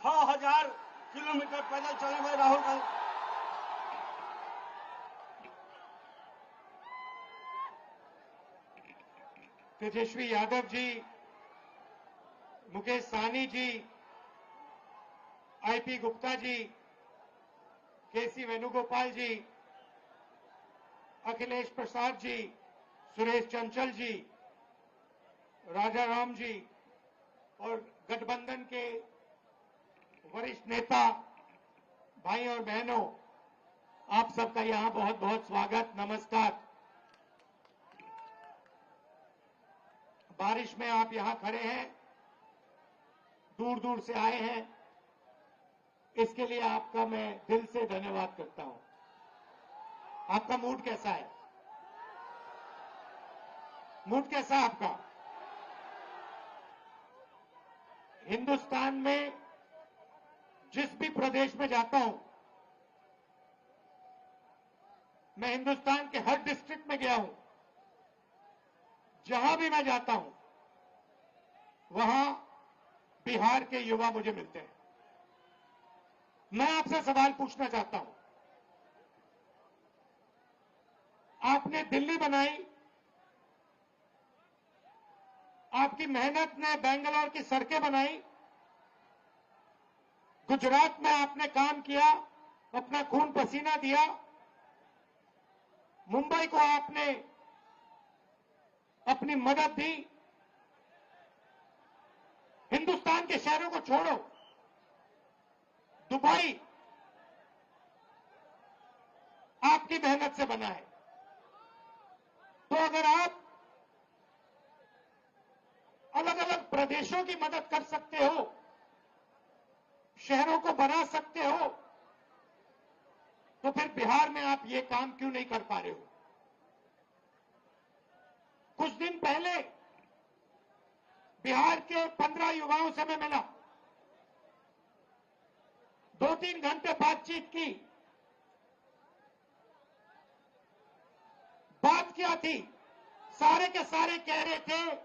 6,000 kilometre पैदल चले हुए राहुल गांधी। तेजस्वी यादव जी, मुकेश सहनी जी, आईपी गुप्ता जी, केसी वेणुगोपाल जी, अखिलेश प्रसाद जी, सुरेश चंचल जी, राजा राम जी और गठबंधन के वरिष्ठ नेता भाई और बहनों, आप सबका यहां बहुत बहुत स्वागत, नमस्कार। बारिश में आप यहां खड़े हैं, दूर दूर से आए हैं, इसके लिए आपका मैं दिल से धन्यवाद करता हूं। आपका मूड कैसा है? मूड कैसा है आपका? हिंदुस्तान में जिस भी प्रदेश में जाता हूं, मैं हिंदुस्तान के हर डिस्ट्रिक्ट में गया हूं, जहां भी मैं जाता हूं वहां बिहार के युवा मुझे मिलते हैं। मैं आपसे सवाल पूछना चाहता हूं, आपने दिल्ली बनाई, आपकी मेहनत ने बेंगलोर की सड़कें बनाई, गुजरात में आपने काम किया, अपना खून पसीना दिया, मुंबई को आपने अपनी मदद दी। हिंदुस्तान के शहरों को छोड़ो, दुबई आपकी मेहनत से बना है। तो अगर आप अलग अलग प्रदेशों की मदद कर सकते हो, शहरों को बना सकते हो, तो फिर बिहार में आप ये काम क्यों नहीं कर पा रहे हो? कुछ दिन पहले बिहार के 15 युवाओं से मैं मिला, 2-3 घंटे बातचीत की। बात क्या थी? सारे के सारे कह रहे थे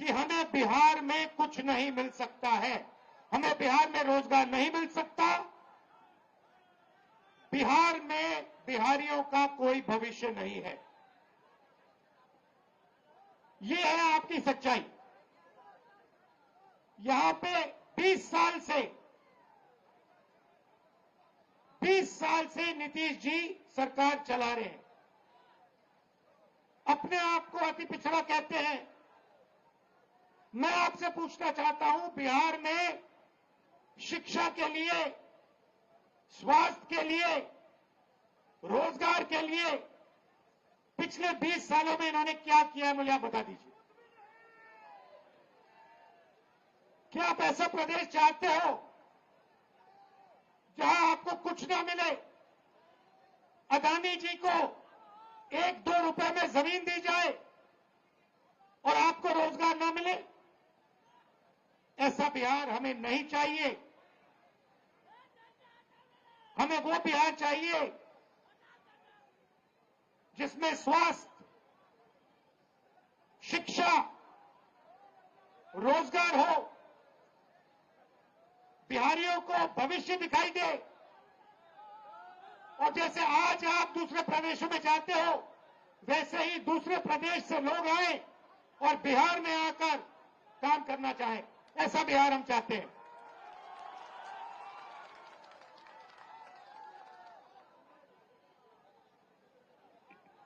कि हमें बिहार में कुछ नहीं मिल सकता है, हमें बिहार में रोजगार नहीं मिल सकता, बिहार में बिहारियों का कोई भविष्य नहीं है। ये है आपकी सच्चाई। यहां पे 20 साल से नीतीश जी सरकार चला रहे हैं। अपने आप को अति पिछड़ा कहते हैं। मैं आपसे पूछना चाहता हूं, बिहार में शिक्षा के लिए, स्वास्थ्य के लिए, रोजगार के लिए पिछले 20 सालों में इन्होंने क्या किया है, मुझे आप बता दीजिए। क्या आप ऐसा प्रदेश चाहते हो जहां आपको कुछ ना मिले, अदानी जी को 1-2 रुपए में जमीन दी जाए और आपको रोजगार ना मिले? ऐसा बिहार हमें नहीं चाहिए। हमें वो बिहार चाहिए जिसमें स्वास्थ्य, शिक्षा, रोजगार हो, बिहारियों को भविष्य दिखाई दे। और जैसे आज आप दूसरे प्रदेशों में जाते हो, वैसे ही दूसरे प्रदेश से लोग आए और बिहार में आकर काम करना चाहें। ऐसा बिहार हम चाहते हैं।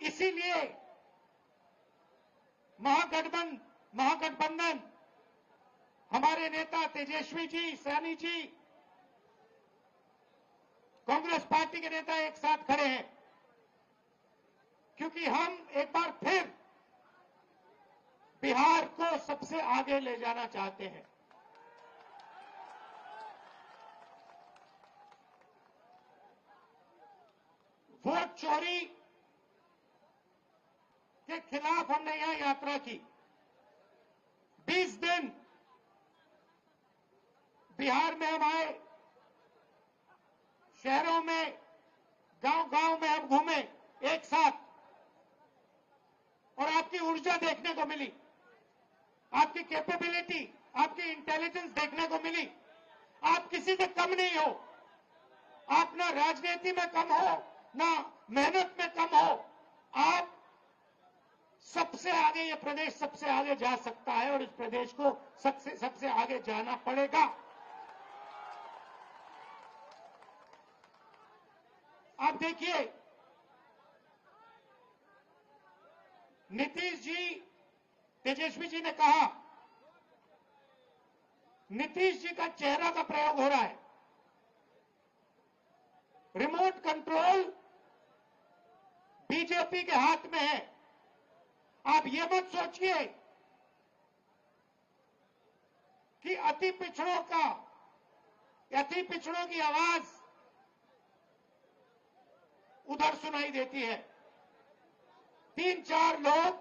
इसीलिए महागठबंधन, हमारे नेता तेजस्वी जी, सहनी जी, कांग्रेस पार्टी के नेता एक साथ खड़े हैं, क्योंकि हम एक बार फिर बिहार को सबसे आगे ले जाना चाहते हैं। वोट चोरी के खिलाफ हमने यहां यात्रा की। 20 दिन बिहार में हम आए, शहरों में, गांव-गांव में हम घूमे एक साथ, और आपकी ऊर्जा देखने को मिली, आपकी कैपेबिलिटी, आपकी इंटेलिजेंस देखने को मिली। किसी से कम नहीं हो, आप ना राजनीति में कम हो, ना मेहनत में कम हो। आप सबसे आगे, ये प्रदेश सबसे आगे जा सकता है और इस प्रदेश को सबसे आगे जाना पड़ेगा। आप देखिए, नीतीश जी, तेजस्वी जी ने कहा, नीतीश जी का चेहरा का प्रयोग हो रहा है। रिमोट कंट्रोल बीजेपी के हाथ में है। आप ये मत सोचिए कि अति पिछड़ों की आवाज उधर सुनाई देती है। 3-4 लोग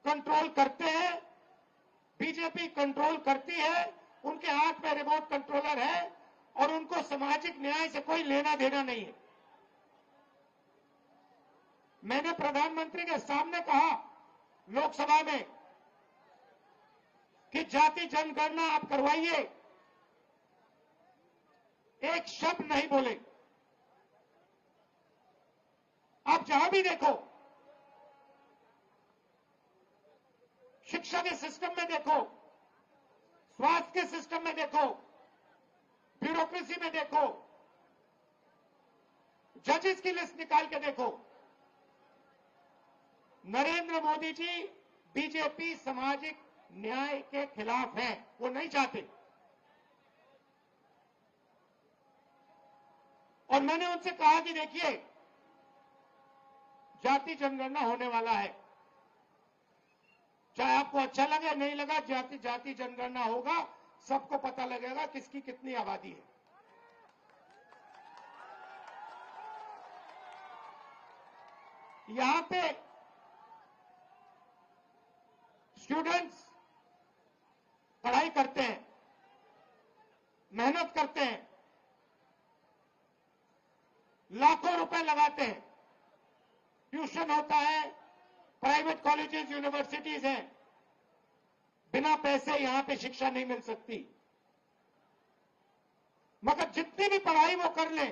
कंट्रोल करते हैं, बीजेपी कंट्रोल करती है, उनके हाथ में रिमोट कंट्रोलर है और उनको सामाजिक न्याय से कोई लेना देना नहीं है। मैंने प्रधानमंत्री के सामने कहा लोकसभा में कि जाति जनगणना आप करवाइए, एक शब्द नहीं बोले। आप जहां भी देखो, शिक्षा के सिस्टम में देखो, स्वास्थ्य के सिस्टम में देखो, ब्यूरोक्रेसी में देखो, जजेस की लिस्ट निकाल के देखो, नरेंद्र मोदी जी बीजेपी सामाजिक न्याय के खिलाफ है, वो नहीं चाहते। और मैंने उनसे कहा कि देखिए, जाति जनगणना होने वाला है, चाहे आपको अच्छा लगे नहीं लगा, जाति जनगणना होगा, सबको पता लगेगा किसकी कितनी आबादी है। यहां पे स्टूडेंट्स पढ़ाई करते हैं, मेहनत करते हैं, लाखों रुपए लगाते हैं, ट्यूशन होता है, प्राइवेट कॉलेजेस यूनिवर्सिटीज हैं, बिना पैसे यहां पे शिक्षा नहीं मिल सकती। मगर जितनी भी पढ़ाई वो कर ले,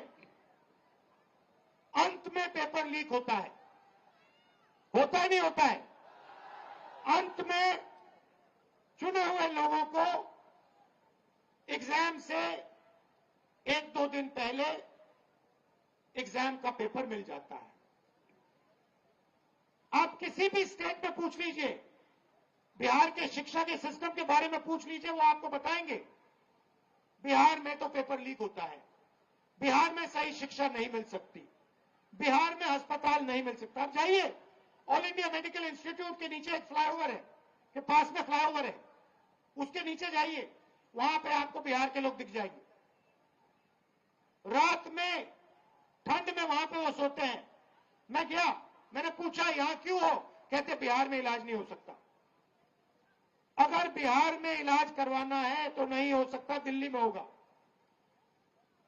अंत में पेपर लीक होता है। होता ही नहीं होता है। अंत में चुने हुए लोगों को एग्जाम से 1-2 दिन पहले एग्जाम का पेपर मिल जाता है। आप किसी भी स्टेट में पूछ लीजिए, बिहार के शिक्षा के सिस्टम के बारे में पूछ लीजिए, वो आपको बताएंगे बिहार में तो पेपर लीक होता है, बिहार में सही शिक्षा नहीं मिल सकती, बिहार में अस्पताल नहीं मिल सकता। आप जाइए, ऑल इंडिया मेडिकल इंस्टीट्यूट के नीचे एक फ्लाईओवर है, के पास में फ्लाईओवर है, उसके नीचे जाइए, वहां पे आपको बिहार के लोग दिख जाएंगे। रात में ठंड में वहां पे वो सोते हैं। मैं गया, मैंने पूछा यहां क्यों हो, कहते बिहार में इलाज नहीं हो सकता। अगर बिहार में इलाज करवाना है तो नहीं हो सकता, दिल्ली में होगा,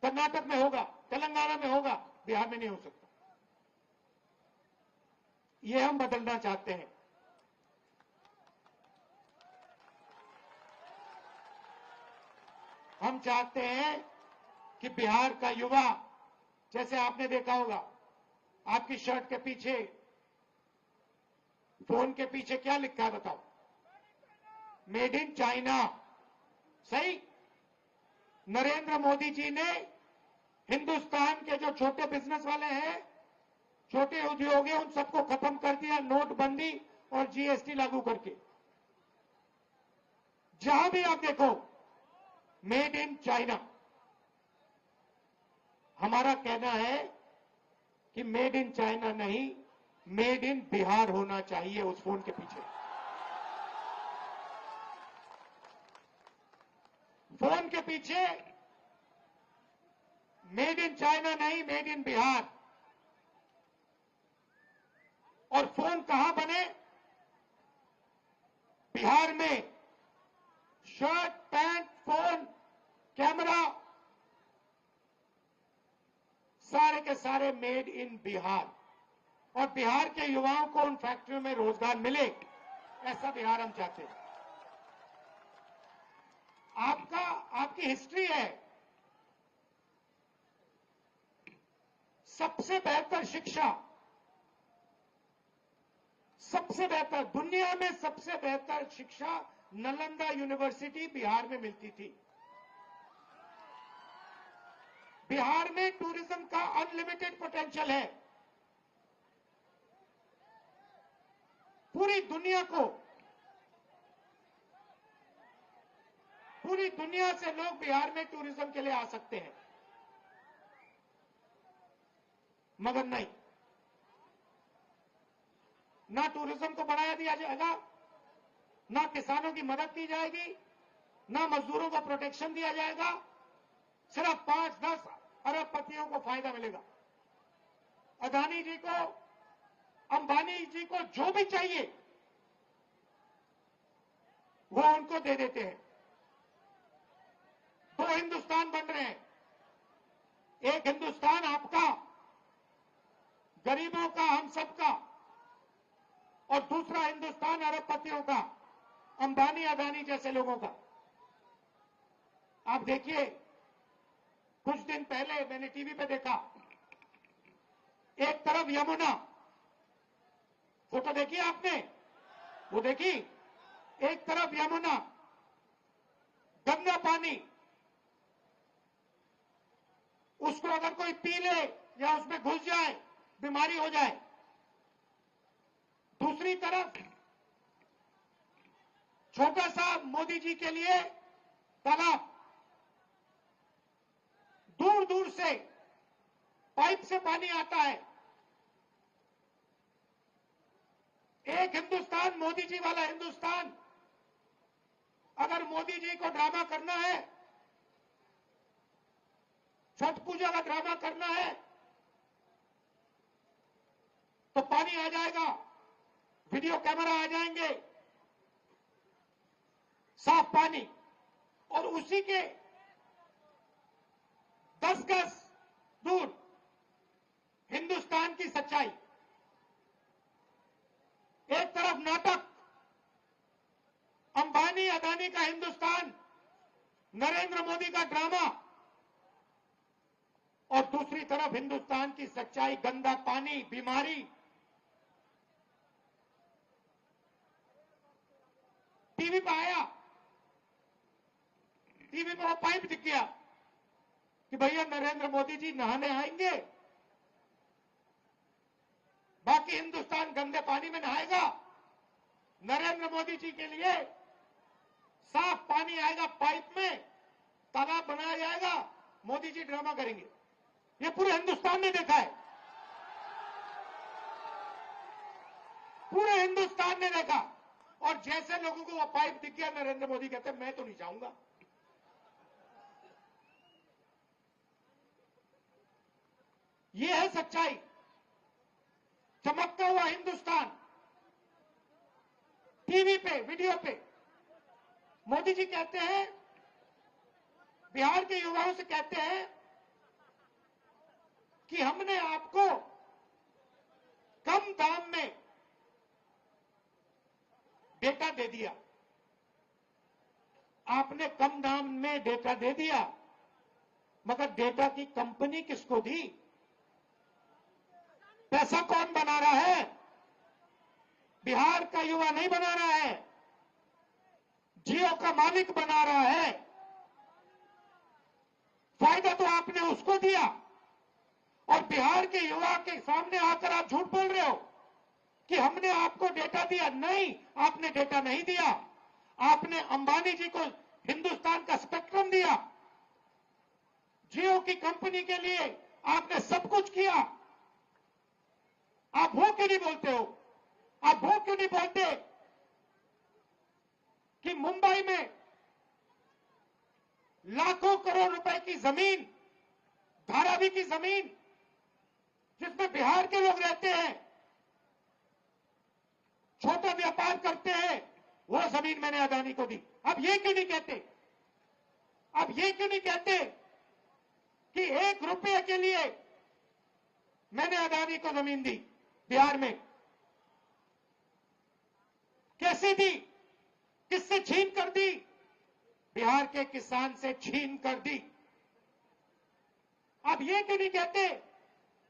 कर्नाटक में होगा, तेलंगाना में होगा, बिहार में नहीं हो सकता। ये हम बदलना चाहते हैं। हम चाहते हैं कि बिहार का युवा, जैसे आपने देखा होगा, आपकी शर्ट के पीछे, फोन के पीछे क्या लिखा है बताओ? Made in China. सही? नरेंद्र मोदी जी ने हिंदुस्तान के जो छोटे बिजनेस वाले हैं, छोटे उद्योग हैं, उन सबको खत्म कर दिया, नोटबंदी और जीएसटी लागू करके। जहां भी आप देखो, मेड इन चाइना। हमारा कहना है कि मेड इन चाइना नहीं, मेड इन बिहार होना चाहिए उस फोन के पीछे। फोन के पीछे मेड इन चाइना नहीं, मेड इन बिहार। और फोन कहां बने? बिहार में। शर्ट, पैंट, फोन, कैमरा, सारे के सारे मेड इन बिहार। और बिहार के युवाओं को उन फैक्ट्रियों में रोजगार मिले, ऐसा बिहार हम चाहते हैं। की हिस्ट्री है, सबसे बेहतर शिक्षा, सबसे बेहतर, दुनिया में सबसे बेहतर शिक्षा नालंदा यूनिवर्सिटी बिहार में मिलती थी। बिहार में टूरिज्म का अनलिमिटेड पोटेंशियल है। पूरी दुनिया से लोग बिहार में टूरिज्म के लिए आ सकते हैं, मगर नहीं, ना टूरिज्म को बढ़ाया दिया जाएगा, ना किसानों की मदद की जाएगी, ना मजदूरों को प्रोटेक्शन दिया जाएगा। सिर्फ 5-10 अरबपतियों को फायदा मिलेगा। अदानी जी को, अंबानी जी को जो भी चाहिए वो उनको दे देते हैं। 2 हिंदुस्तान बन रहे हैं। एक हिंदुस्तान आपका, गरीबों का, हम सबका, और दूसरा हिंदुस्तान अरबपतियों का, अंबानी अदानी जैसे लोगों का। आप देखिए, कुछ दिन पहले मैंने टीवी पे देखा, एक तरफ यमुना, फोटो देखी आपने? वो देखी? एक तरफ यमुना, गंदा पानी, उसको अगर कोई पी ले या उसमें घुस जाए बीमारी हो जाए। दूसरी तरफ छोटा सा मोदी जी के लिए तालाब, दूर दूर से पाइप से पानी आता है। एक हिंदुस्तान, मोदी जी वाला हिंदुस्तान, अगर मोदी जी को ड्रामा करना है, छठ पूजा का ड्रामा करना है, तो पानी आ जाएगा, वीडियो कैमरा आ जाएंगे, साफ पानी, और उसी के 10 गज दूर हिंदुस्तान की सच्चाई। एक तरफ नाटक, अंबानी अदानी का हिंदुस्तान, नरेंद्र मोदी का ड्रामा, और दूसरी तरफ हिंदुस्तान की सच्चाई, गंदा पानी, बीमारी। टीवी पे आया, टीवी पे वो पाइप दिख गया कि भैया नरेंद्र मोदी जी नहाने आएंगे, बाकी हिंदुस्तान गंदे पानी में नहाएगा। नरेंद्र मोदी जी के लिए साफ पानी आएगा पाइप में, तालाब बनाया जाएगा, मोदी जी ड्रामा करेंगे। ये पूरे हिंदुस्तान ने देखा है, पूरे हिंदुस्तान ने देखा। और जैसे लोगों को वो पाइप दिख गया, नरेंद्र मोदी कहते मैं तो नहीं जाऊंगा। ये है सच्चाई, चमकता हुआ हिंदुस्तान। टीवी पे, वीडियो पे मोदी जी कहते हैं, बिहार के युवाओं से कहते हैं कि हमने आपको कम दाम में डेटा दे दिया। आपने कम दाम में डेटा दे दिया, मगर डेटा की कंपनी किसको दी? पैसा कौन बना रहा है? बिहार का युवा नहीं बना रहा है, जियो का मालिक बना रहा है। फायदा तो आपने उसको दिया, और बिहार के युवा के सामने आकर आप झूठ बोल रहे हो कि हमने आपको डेटा दिया। नहीं, आपने डेटा नहीं दिया। आपने अंबानी जी को हिंदुस्तान का स्पेक्ट्रम दिया, जियो की कंपनी के लिए आपने सब कुछ किया। आप वो क्यों नहीं बोलते हो? आप वो क्यों नहीं बोलते कि मुंबई में लाखों करोड़ रुपए की जमीन, धारावी की जमीन, जिसमें बिहार के लोग रहते हैं, छोटा व्यापार करते हैं, वो जमीन मैंने अदानी को दी। अब ये क्यों नहीं कहते? अब ये क्यों नहीं कहते कि 1 रुपये के लिए मैंने अदानी को जमीन दी? बिहार में कैसे दी? किससे छीन कर दी? बिहार के किसान से छीन कर दी। आप ये क्यों नहीं कहते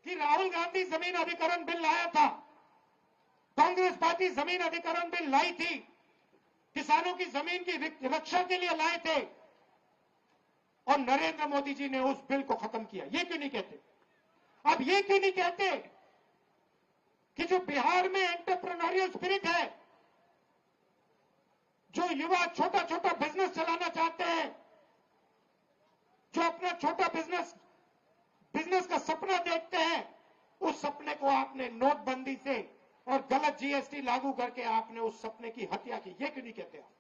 कि राहुल गांधी जमीन अधिग्रहण बिल लाया था, कांग्रेस पार्टी जमीन अधिग्रहण बिल लाई थी, किसानों की जमीन की रक्षा के लिए लाए थे और नरेंद्र मोदी जी ने उस बिल को खत्म किया? ये क्यों नहीं कहते? अब ये क्यों नहीं कहते कि जो बिहार में एंटरप्रेन्योरियल स्पिरिट है, जो युवा छोटा छोटा बिजनेस चलाना चाहते हैं, जो अपना छोटा बिजनेस का सपना देखते हैं, उस सपने को आपने नोटबंदी से और गलत जीएसटी लागू करके आपने उस सपने की हत्या की? ये क्यों नहीं कहते आप?